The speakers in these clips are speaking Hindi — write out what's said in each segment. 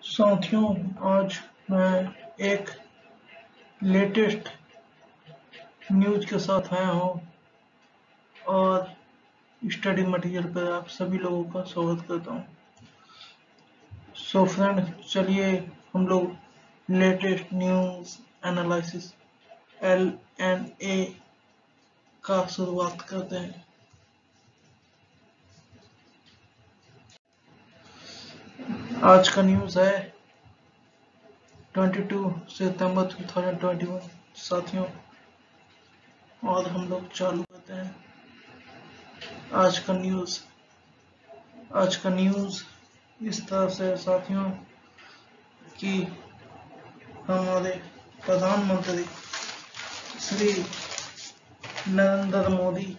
साथियों, आज मैं एक लेटेस्ट न्यूज के साथ आया हूँ और स्टडी मटेरियल पर आप सभी लोगों का स्वागत करता हूँ। सो फ्रेंड, चलिए हम लोग लेटेस्ट न्यूज एनालिसिस LNA का शुरुआत करते हैं। आज का न्यूज है 22 सितंबर 2021 साथियों, और हम लोग चालू करते हैं आज का न्यूज इस तरह से साथियों कि हमारे प्रधानमंत्री श्री नरेंद्र मोदी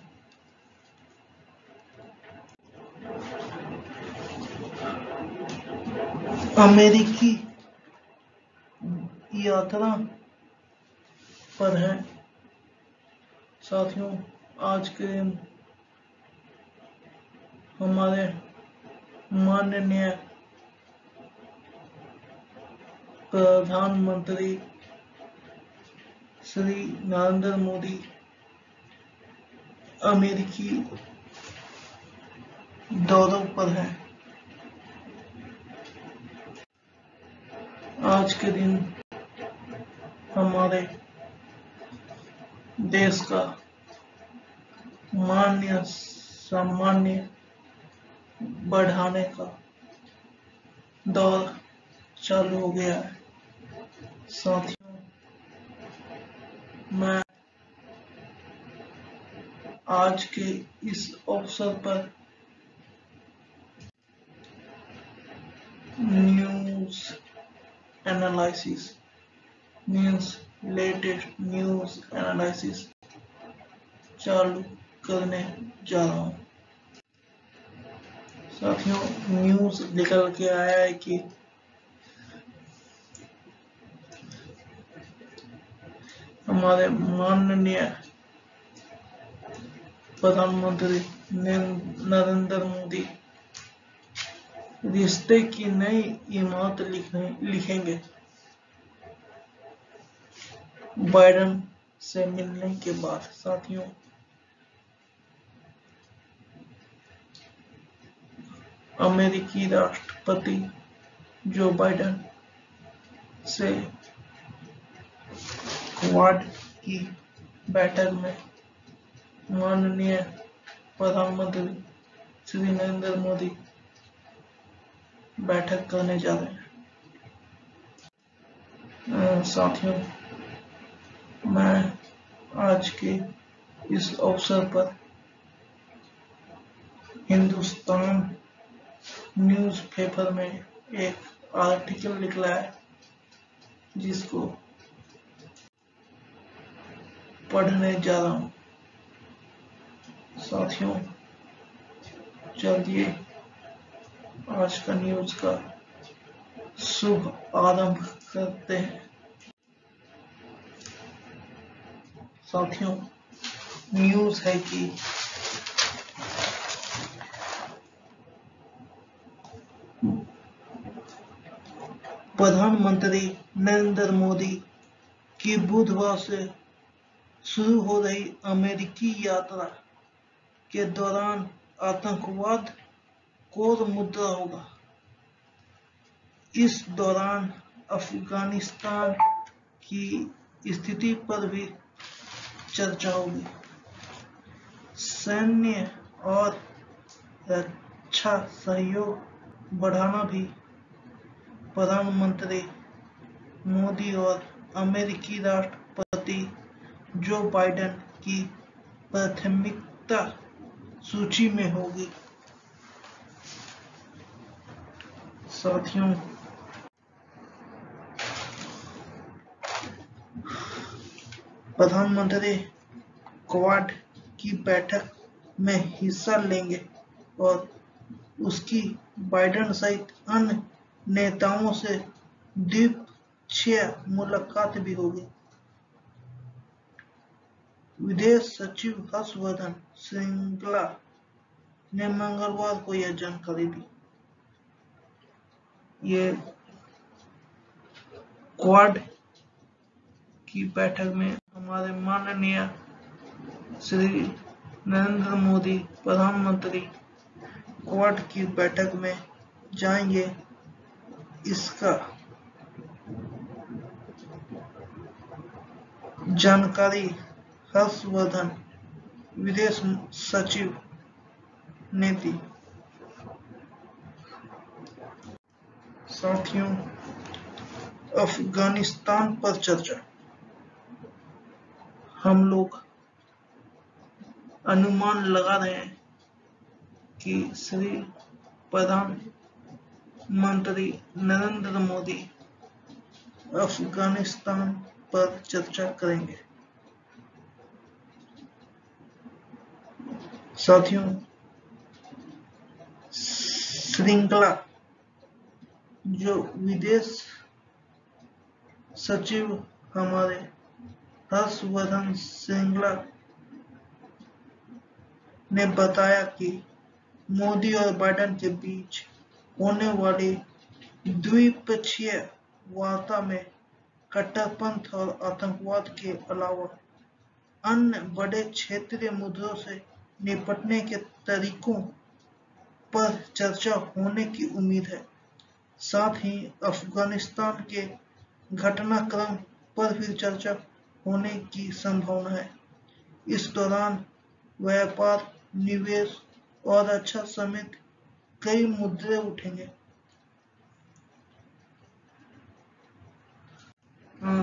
अमेरिकी यात्रा पर है। साथियों, आज के दिन हमारे माननीय प्रधानमंत्री श्री नरेंद्र मोदी अमेरिकी दौरों पर हैं। आज के दिन हमारे देश का मान्य सामान्य बढ़ाने का दौर चालू हो गया है। साथियों, मैं आज के इस अवसर पर news analysis latest news analysis चालू करने जा रहा हूँ। साथियों, न्यूज निकल के आया है कि हमारे माननीय प्रधानमंत्री नरेंद्र मोदी रिश्ते की नई इमारत लिखेंगे बाइडेन से मिलने के बाद। साथियों, अमेरिकी राष्ट्रपति जो बाइडेन से क्वाड की बैठक में माननीय प्रधानमंत्री श्री नरेंद्र मोदी बैठक करने जा रहे हैं। साथियों, मैं आज के इस अवसर पर हिंदुस्तान न्यूज़पेपर में एक आर्टिकल निकला है जिसको पढ़ने जा रहा हूँ। साथियों, चलिए आज का न्यूज का शुभ आरंभ करते हैं। साथियों, न्यूज है कि प्रधानमंत्री नरेंद्र मोदी की बुधवार से शुरू हो रही अमेरिकी यात्रा के दौरान आतंकवाद कोर मुद्दा होगा। इस दौरान अफगानिस्तान की स्थिति पर भी चर्चा होगी। सैन्य और रक्षा सहयोग बढ़ाना भी प्रधानमंत्री मोदी और अमेरिकी राष्ट्रपति जो बाइडेन की प्राथमिकता सूची में होगी। साथियों, प्रधानमंत्री क्वाड की बैठक में हिस्सा लेंगे और उसकी बाइडेन सहित अन्य नेताओं से द्विपक्षीय मुलाकात भी होगी। विदेश सचिव हर्षवर्धन श्रृंगला ने मंगलवार को यह जानकारी दी। ये क्वाड की बैठक में हमारे माननीय श्री नरेंद्र मोदी प्रधानमंत्री क्वाड की बैठक में जाएंगे। इसका जानकारी हर्षवर्धन विदेश सचिव ने दी। साथियों, अफगानिस्तान पर चर्चा। हम लोग अनुमान लगा रहे हैं कि श्री प्रधानमंत्री नरेंद्र मोदी अफगानिस्तान पर चर्चा करेंगे। साथियों, श्रृंखला जो विदेश सचिव हमारे हर्षवर्धन श्रृंगला ने बताया कि मोदी और बाइडेन के बीच होने वाली द्विपक्षीय वार्ता में कट्टरपंथ और आतंकवाद के अलावा अन्य बड़े क्षेत्रीय मुद्दों से निपटने के तरीकों पर चर्चा होने की उम्मीद है। साथ ही अफगानिस्तान के घटनाक्रम पर भी चर्चा होने की संभावना है। इस दौरान व्यापार, निवेश और रक्षा समेत कई मुद्दे उठेंगे।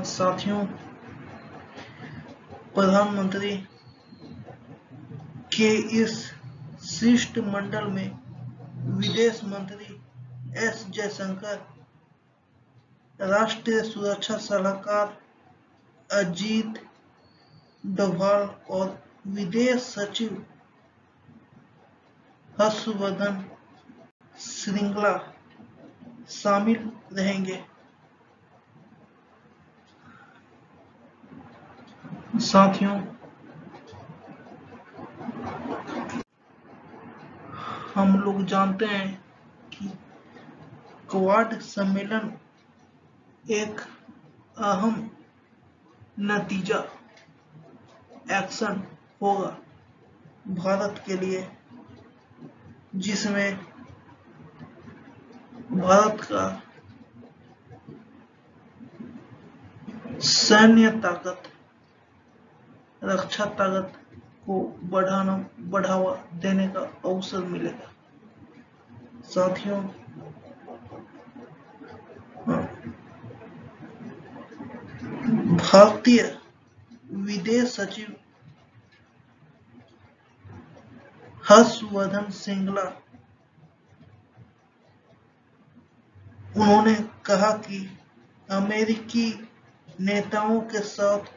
साथियों, प्रधानमंत्री के इस शिष्टमंडल में विदेश मंत्री एस जयशंकर, राष्ट्रीय सुरक्षा सलाहकार अजीत डोभाल और विदेश सचिव हर्षवर्धन श्रृंगला शामिल रहेंगे। साथियों, हम लोग जानते हैं कि क्वाड सम्मेलन एक अहम नतीजा एक्शन होगा भारत के लिए, जिसमें भारत का सैन्य ताकत, रक्षा ताकत को बढ़ावा देने का अवसर मिलेगा। साथियों, भारतीय विदेश सचिव हर्षवर्धन श्रृंगला उन्होंने कहा कि अमेरिकी नेताओं के साथ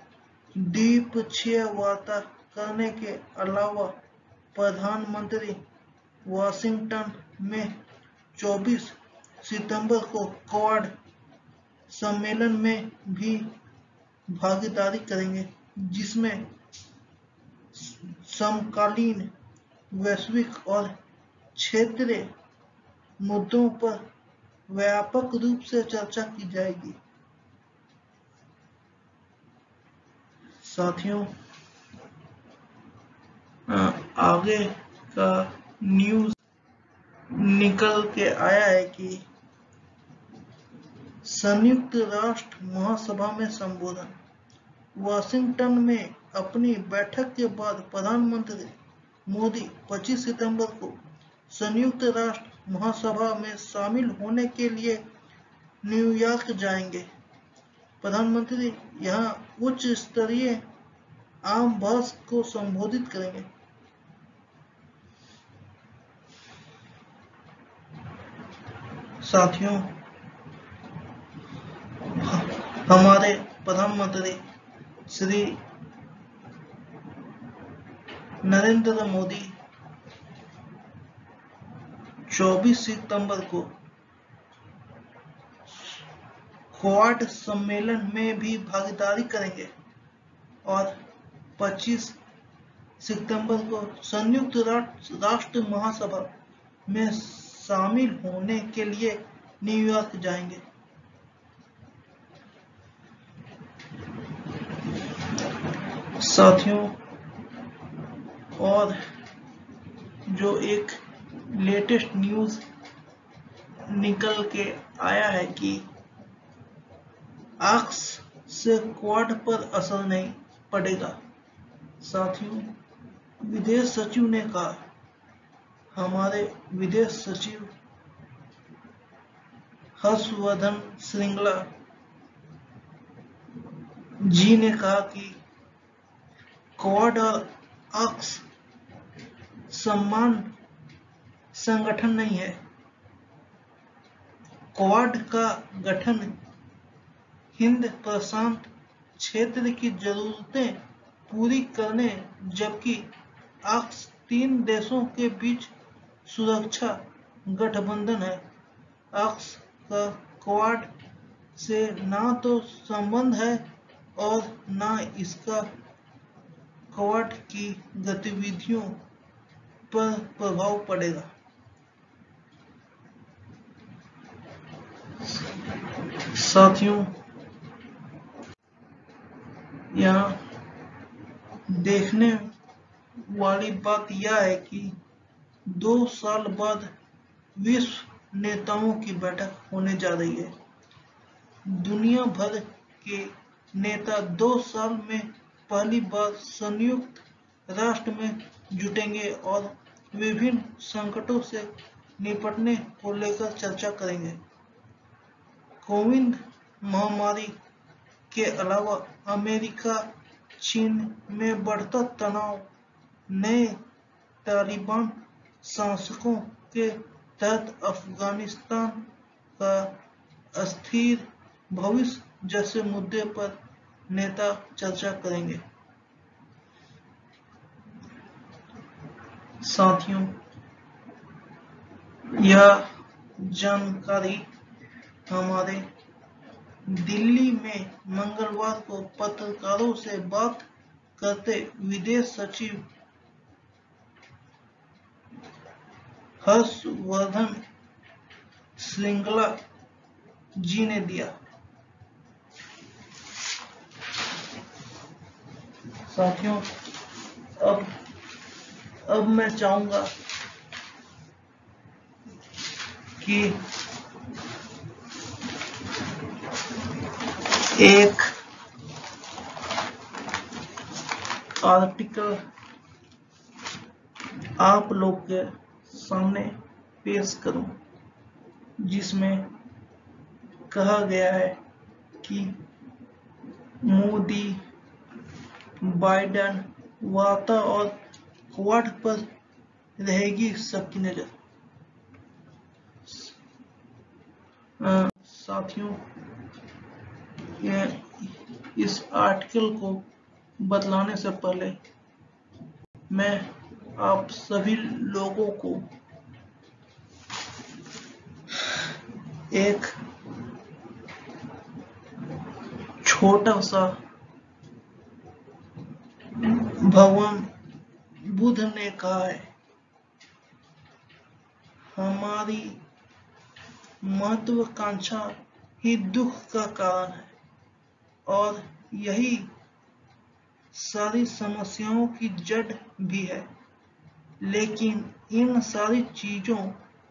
द्विपक्षीय वार्ता करने के अलावा प्रधानमंत्री वाशिंगटन में 24 सितंबर को क्वाड सम्मेलन में भी भागीदारी करेंगे, जिसमें समकालीन वैश्विक और क्षेत्रीय मुद्दों पर व्यापक रूप से चर्चा की जाएगी। साथियों, आगे का न्यूज़ निकल के आया है कि संयुक्त राष्ट्र महासभा में संबोधन। वाशिंगटन में अपनी बैठक के बाद प्रधानमंत्री मोदी 25 सितंबर को संयुक्त राष्ट्र महासभा में शामिल होने के लिए न्यूयॉर्क जाएंगे। प्रधानमंत्री यहां उच्च स्तरीय आम बहस को संबोधित करेंगे। साथियों, हमारे प्रधानमंत्री श्री नरेंद्र मोदी 24 सितंबर को क्वाड सम्मेलन में भी भागीदारी करेंगे और 25 सितंबर को संयुक्त राष्ट्र महासभा में शामिल होने के लिए न्यूयॉर्क जाएंगे। साथियों, और जो एक लेटेस्ट न्यूज निकल के आया है कि आक्स से क्वाड पर असर नहीं पड़ेगा। साथियों, विदेश सचिव ने कहा, हमारे विदेश सचिव हर्षवर्धन श्रृंगला जी ने कहा कि क्वाड और आक्स समान संगठन नहीं है। क्वाड का गठन हिंद प्रशांत क्षेत्र की जरूरतें पूरी करने, जबकि आक्स 3 देशों के बीच सुरक्षा गठबंधन है। आक्स का क्वाड से ना तो संबंध है और ना इसका क्वाड की गतिविधियों पर प्रभाव पड़ेगा। साथियों, यहाँ देखने वाली बात यह है कि 2 साल बाद विश्व नेताओं की बैठक होने जा रही है। दुनिया भर के नेता 2 साल में पहली बार संयुक्त राष्ट्र में जुटेंगे और विभिन्न संकटों से निपटने को लेकर चर्चा करेंगे। कोविड महामारी के अलावा अमेरिका चीन में बढ़ता तनाव, नए तालिबान शासकों के तहत अफगानिस्तान का अस्थिर भविष्य जैसे मुद्दे पर नेता चर्चा करेंगे। साथियों, यह जानकारी हमारे दिल्ली में मंगलवार को पत्रकारों से बात करते विदेश सचिव हर्षवर्धन श्रृंगला जी ने दिया। साथियों, अब मैं चाहूंगा कि एक आर्टिकल आप लोग के सामने पेश करूं, जिसमें कहा गया है कि मोदी बाइडेन वार्ता और क्वाड पर रहेगी सबकी नजर। साथियों, इस आर्टिकल को बतलाने से पहले मैं आप सभी लोगों को एक छोटा सा भगवान बुद्ध ने कहा है, हमारी महत्वाकांक्षा ही दुख का कारण है और यही सारी समस्याओं की जड़ भी है। लेकिन इन सारी चीजों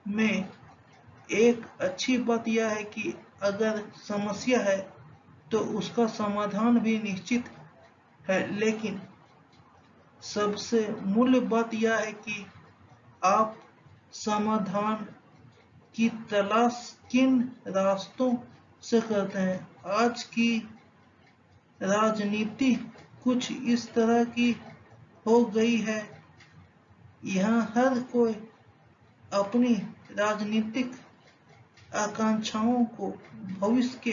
में एक अच्छी बात यह है कि अगर समस्या है तो उसका समाधान भी निश्चित है। लेकिन सबसे मूल बात यह है कि आप समाधान की तलाश किन रास्तों से करते हैं। आज की राजनीति कुछ इस तरह की हो गई है, यहाँ हर कोई अपनी राजनीतिक आकांक्षाओं को भविष्य के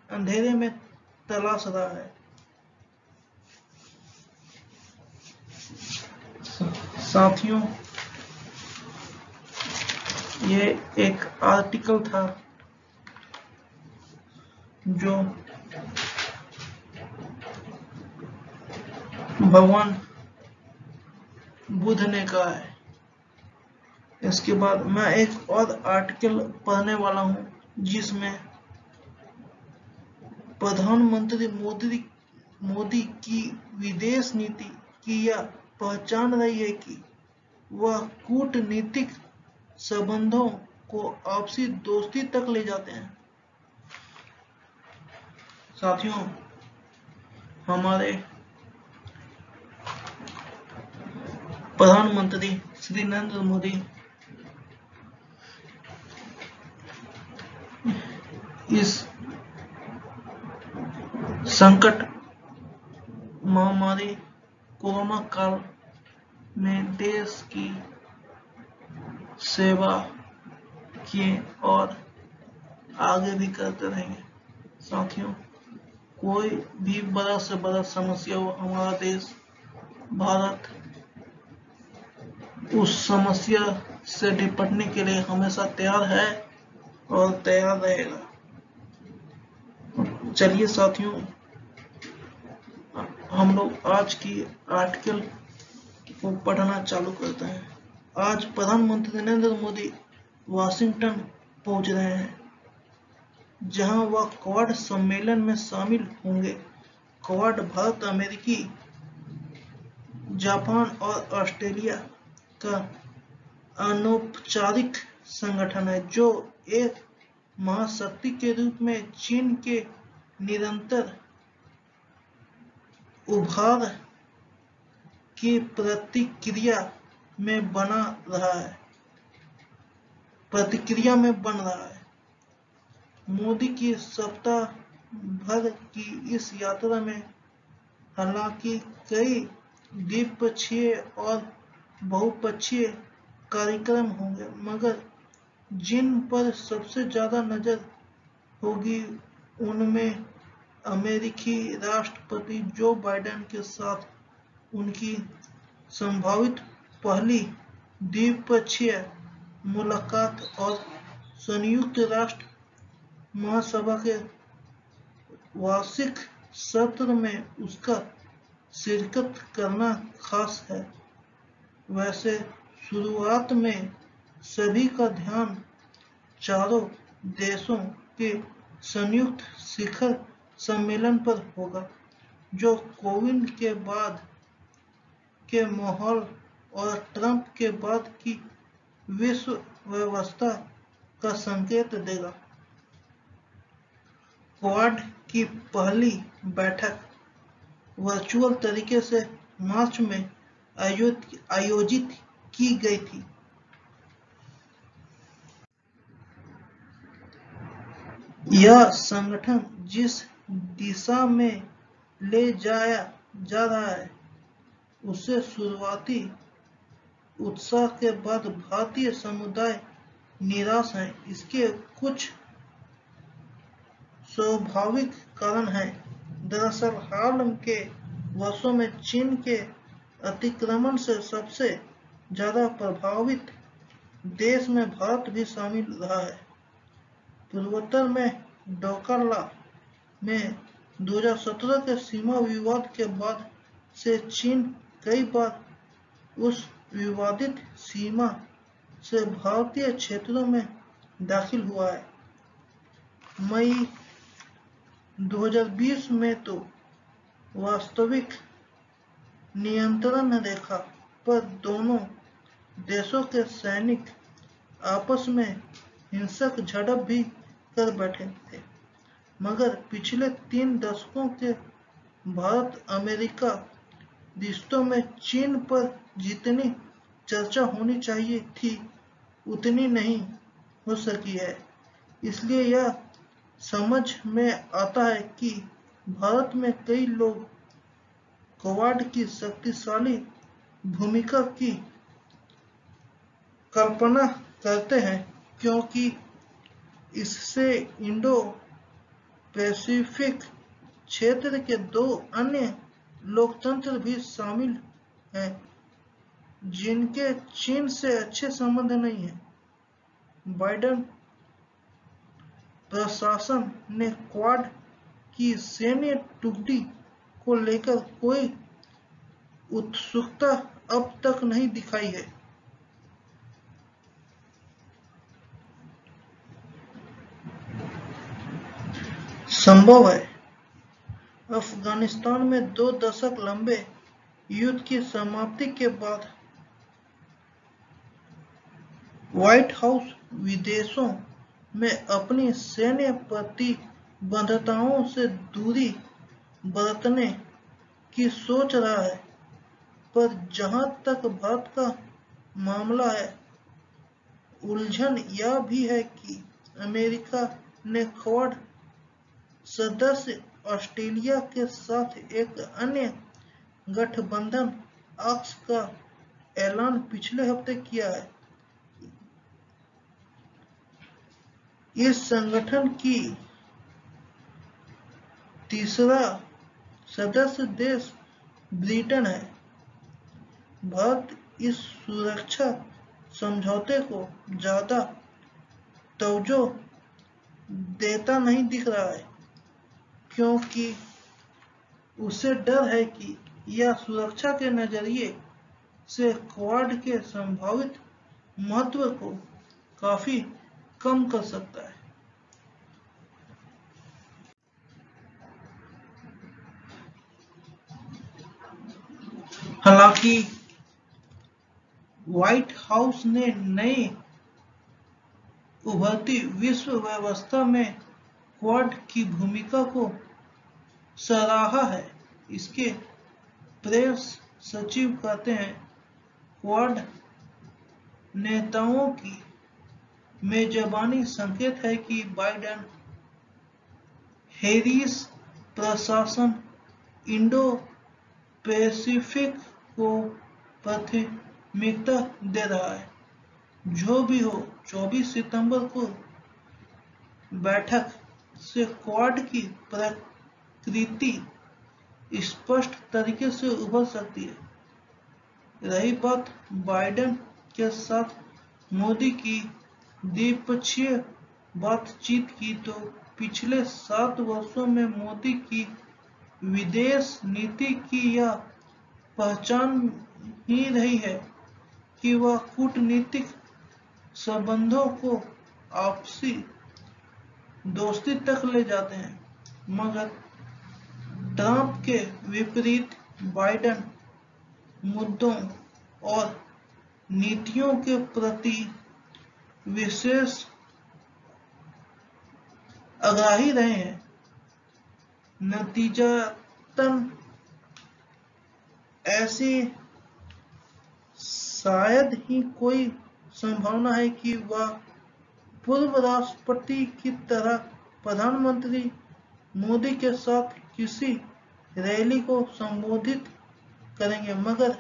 अंधेरे में तलाश रहा है। साथियों, ये एक आर्टिकल था जो भगवान बुद्ध ने कहा है। इसके बाद मैं एक और आर्टिकल पढ़ने वाला हूं, जिसमें प्रधानमंत्री मोदी की विदेश नीति की यह पहचान रही है कि वह कूटनीतिक संबंधों को आपसी दोस्ती तक ले जाते हैं। साथियों, हमारे प्रधानमंत्री श्री नरेंद्र मोदी इस संकट महामारी कोरोना काल में देश की सेवा किए और आगे भी करते रहेंगे। साथियों, कोई भी बड़ा से बड़ा समस्या हो, हमारा देश भारत उस समस्या से निपटने के लिए हमेशा तैयार है और तैयार रहेगा। चलिए साथियों, हम लोग आज की आर्टिकल को पढ़ना चालू करते हैं। आज प्रधानमंत्री नरेंद्र मोदी वाशिंगटन पहुंच रहे हैं, जहां वह क्वाड सम्मेलन में शामिल होंगे। क्वाड भारत, अमेरिकी, जापान और ऑस्ट्रेलिया का अनौपचारिक संगठन है, जो एक महाशक्ति के रूप में चीन के निरंतर उभार की प्रतिक्रिया में बन रहा है। मोदी की सप्ताह भर की इस यात्रा में हालांकि कई द्विपक्षीय और बहुपक्षीय कार्यक्रम होंगे, मगर जिन पर सबसे ज्यादा नजर होगी उनमें अमेरिकी राष्ट्रपति जो बाइडेन के साथ उनकी संभावित पहली द्विपक्षीय मुलाकात और संयुक्त राष्ट्र महासभा के वार्षिक सत्र में उसका शिरकत करना खास है। वैसे शुरुआत में सभी का ध्यान चारों देशों के संयुक्त शिखर सम्मेलन पर होगा, जो कोविड के बाद के माहौल और ट्रंप के बाद की विश्व व्यवस्था का संकेत देगा। क्वाड की पहली बैठक वर्चुअल तरीके से मार्च में आयोजित की गई थी। यह संगठन जिस दिशा में ले जाया जा रहा है उससे शुरुआती उत्साह के बाद भारतीय समुदाय निराश है। इसके कुछ स्वाभाविक कारण हैं। दरअसल हाल के वर्षों में चीन के अतिक्रमण से सबसे ज्यादा प्रभावित देश में भारत भी शामिल रहा है। पूर्वोत्तर में डोकलाम में 2017 के सीमा विवाद के बाद से चीन कई बार उस विवादित सीमा से भारतीय क्षेत्रों में दाखिल हुआ है। मई 2020 में तो वास्तविक नियंत्रण रेखा पर दोनों देशों के सैनिक आपस में हिंसक झड़प भी कर बैठे थे, मगर पिछले 3 दशकों के भारत अमेरिका रिश्तों में चीन पर जितनी चर्चा होनी चाहिए थी उतनी नहीं हो सकी है। इसलिए यह समझ में आता है कि भारत में कई लोग क्वाड की शक्तिशाली भूमिका की कल्पना करते हैं, क्योंकि इससे इंडो पैसिफिक क्षेत्र के 2 अन्य लोकतंत्र भी शामिल हैं जिनके चीन से अच्छे संबंध नहीं हैं। बाइडेन प्रशासन ने क्वाड की सैन्य टुकड़ी को लेकर कोई उत्सुकता अब तक नहीं दिखाई है। संभव है अफगानिस्तान में 2 दशक लंबे युद्ध की समाप्ति के बाद व्हाइट हाउस विदेशों में अपनी सैन्य प्रतिबद्धताओं से दूरी बरतने की सोच रहा है, पर जहां तक भारत का मामला है, उलझन यह भी है कि अमेरिका ने क्वाड सदस्य ऑस्ट्रेलिया के साथ एक अन्य गठबंधन अक्स का ऐलान पिछले हफ्ते किया है। इस संगठन की तीसरा सदस्य देश ब्रिटेन है। भारत इस सुरक्षा समझौते को ज्यादा तवज्जो देता नहीं दिख रहा है, क्योंकि उसे डर है कि यह सुरक्षा के नजरिए से क्वाड के संभावित महत्व को काफी कम कर सकता है। हालांकि व्हाइट हाउस ने नई उभरती विश्व व्यवस्था में क्वाड की भूमिका को सराहा है। इसके प्रेस सचिव कहते हैं, क्वाड नेताओं की मेजबानी संकेत है कि बाइडेन हैरिस प्रशासन इंडो पैसिफिक को प्राथमिकता दे रहा है। जो भी हो, 24 सितंबर को बैठक से क्वाड की प्रकृति स्पष्ट तरीके से उभर सकती है। रही बात बाइडेन के साथ मोदी की द्विपक्षीय बातचीत की, तो पिछले 7 वर्षों में मोदी की विदेश नीति की यह पहचान ही रही है कि वह कूटनीतिक संबंधों को आपसी दोस्ती तक ले जाते हैं। मगर ट्रंप के विपरीत बाइडेन मुद्दों और नीतियों के प्रति विशेष आग्रही रहे हैं। नतीजतन ऐसी शायद ही कोई संभावना है कि वह पूर्व राष्ट्रपति की तरह प्रधानमंत्री मोदी के साथ किसी रैली को संबोधित करेंगे। मगर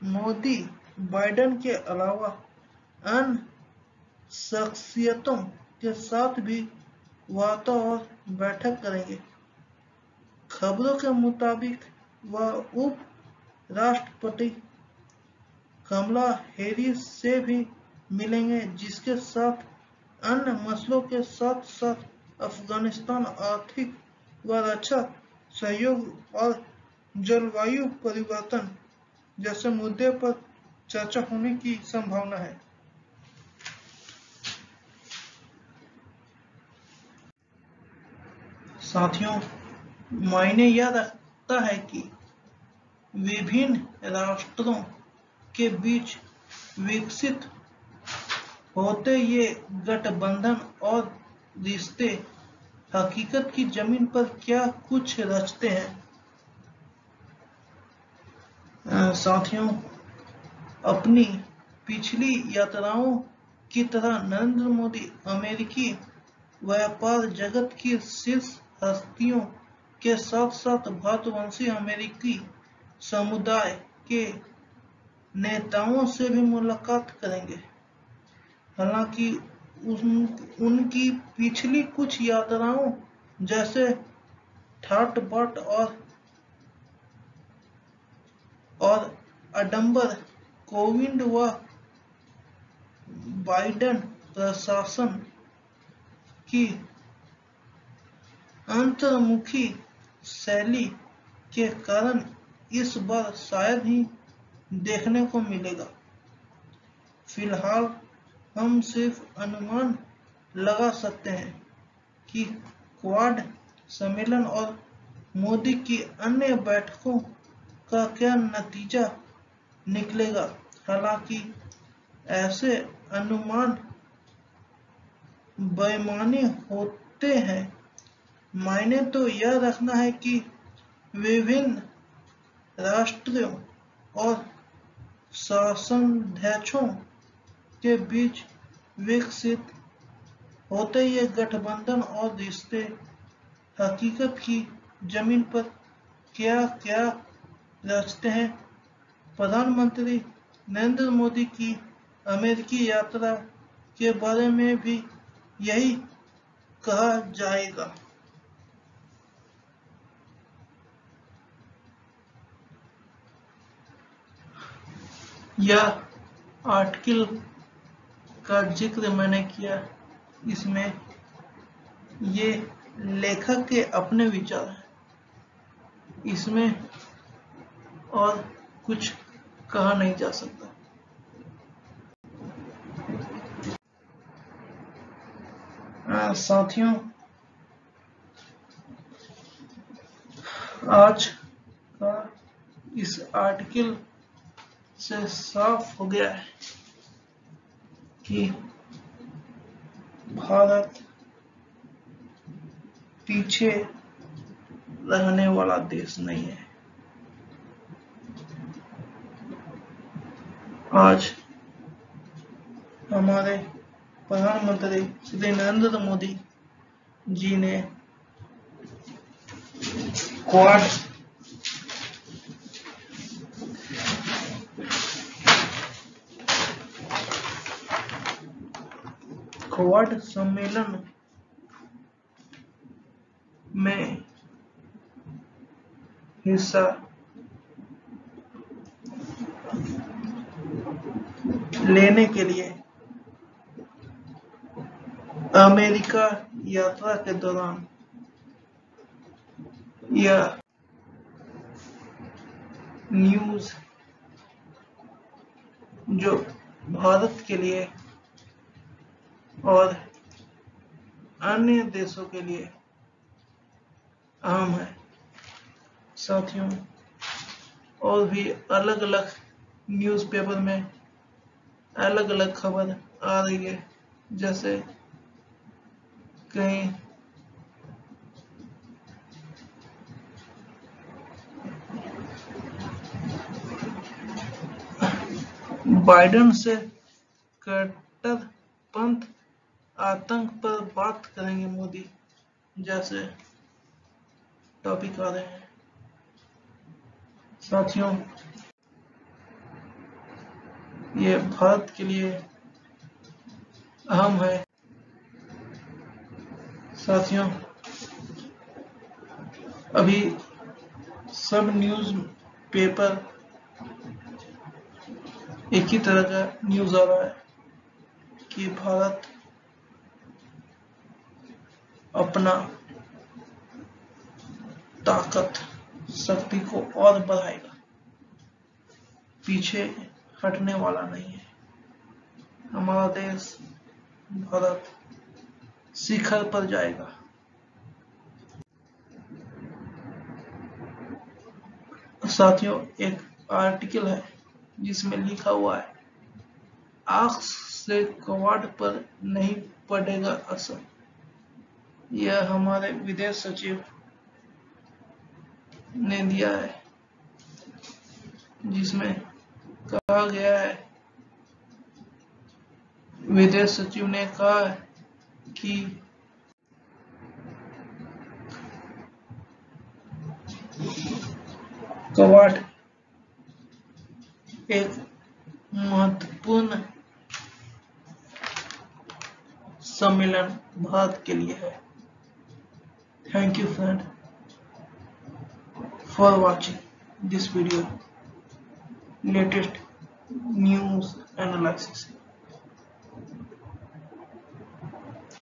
मोदी बाइडेन के अलावा अन्य शख्सियतों के साथ भी वार्ता और बैठक करेंगे। खबरों के मुताबिक वह उप राष्ट्रपति कमला हैरिस से भी मिलेंगे, जिसके साथ अन्य मसलों के साथ साथ अफगानिस्तान, आर्थिक व रक्षा सहयोग और जलवायु परिवर्तन जैसे मुद्दे पर चर्चा होने की संभावना है। साथियों, मायने यह रखता है कि विभिन्न राष्ट्रों के बीच विकसित होते ये गठबंधन और रिश्ते हकीकत की जमीन पर क्या कुछ रचते हैं। साथियों, अपनी पिछली यात्राओं की तरह नरेंद्र मोदी अमेरिकी व्यापार जगत की शीर्ष हस्तियों के साथ साथ भारतवंशी अमेरिकी समुदाय के नेताओं से भी मुलाकात करेंगे। हालांकि उनकी पिछली कुछ यात्राओं जैसे ठाट बाट और आडंबर कोविंद व बाइडेन प्रशासन की अंतर्मुखी शैली के कारण इस बार शायद ही देखने को मिलेगा। फिलहाल हम सिर्फ अनुमान लगा सकते हैं कि क्वाड सम्मेलन और मोदी की अन्य बैठकों का क्या नतीजा निकलेगा। हालांकि ऐसे अनुमान बेईमानी होते हैं। मायने तो यह रखना है कि विभिन्न राष्ट्रों और शासनाध्यक्षों के बीच विकसित होते ये गठबंधन और रिश्ते हकीकत की जमीन पर क्या क्या रचते हैं। प्रधानमंत्री नरेंद्र मोदी की अमेरिकी यात्रा के बारे में भी यही कहा जाएगा। यह आर्टिकल का जिक्र मैंने किया, इसमें ये लेखक के अपने विचार हैं, इसमें और कुछ कहा नहीं जा सकता। साथियों, आज का इस आर्टिकल से साफ हो गया है कि भारत पीछे रहने वाला देश नहीं है। आज हमारे प्रधानमंत्री श्री नरेंद्र मोदी जी ने क्वाड सम्मेलन में हिस्सा लेने के लिए अमेरिका यात्रा के दौरान यह न्यूज़ जो भारत के लिए और अन्य देशों के लिए अहम है। साथियों, और भी अलग अलग न्यूज़पेपर में अलग अलग खबर आ रही है, जैसे कहीं बाइडेन से कट्टरपंथ आतंक पर बात करेंगे मोदी, जैसे टॉपिक आ रहे हैं। साथियों, ये भारत के लिए अहम है। साथियों, अभी सब न्यूज़ पेपर एक ही तरह का न्यूज़ आ रहा है कि भारत अपना ताकत शक्ति को और बढ़ाएगा, पीछे हटने वाला नहीं है। हमारा देश भारत शिखर पर जाएगा। साथियों, एक आर्टिकल है जिसमें लिखा हुआ है, आग से क्वाड पर नहीं पड़ेगा असर। यह हमारे विदेश सचिव ने दिया है, जिसमें कहा गया है, विदेश सचिव ने कहा है कि क्वाड एक महत्वपूर्ण सम्मेलन भारत के लिए है। Thank you friend for watching this video, latest news analysis.